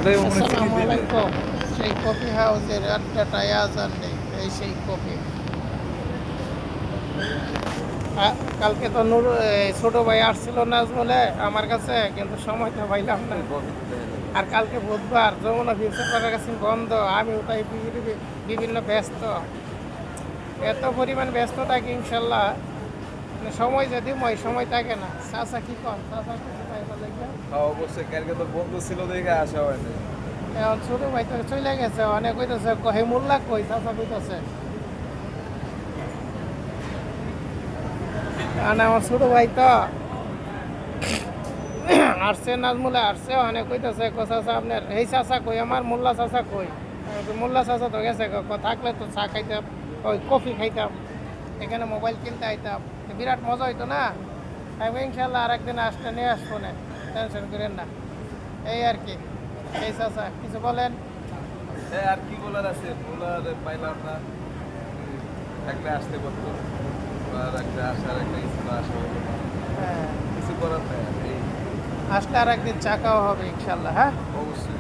আসসালামু আলাইকুম। সেই কফি হাউসের আড্ডাটায় আজ আর নেই, এই সেই কফি। কালকে তো ছোট ভাই আসছিল নাজমুলে আমার কাছে, কিন্তু সময় তো পাইলাম না। আর কালকে বুধবার, যমুনা ফিউচার পার্কের কাছে বন্ধ। আমিও তাই বিভিন্ন ব্যস্ত, এত পরিমাণ ব্যস্ত থাকি ইনশাল্লাহ, মানে সময় যদি সময় থাকে না। চাচা কি কর, চাচা কিছু তাই বলে অবশ্যই কালকে তো বন্ধু ছিল দেখে আসা হয়নি। এখন ছোট ভাই তো চলে গেছে, অনেক কইতেছে কহে মোল্লা কই, চাচা কইতেছে। কারণ আমার ছোট ভাই তো আসছে, নাজমুলে আসছে, অনেক কইতেছে চাচা আপনার এই চাচা কই, আমার মোল্লা চাচা কই। আমি কই, মোল্লা চাচা তো গেছে, থাকলে তো চা খাইতাম, ওই কফি খাইতাম, এখানে মোবাইল কিনতে আইতাম, বিরাট মজা হইতো না। আমি ইনশাল্লাহ আর একদিন আসতে নিয়ে আসবো না, টেনশন করেন না। এই আর কি। এই চাচা কিছু বলেন। আর কি বলার আছে, বলার পাইলাম না। থাকলে আসতে পারতো, আর একটা আসার একটা ইচ্ছা আসা হলো না। হ্যাঁ, কিছু করার নাই আর এই। আসলে আর একদিন চা খাওয়া হবে ইনশাল্লাহ। হ্যাঁ, অবশ্যই।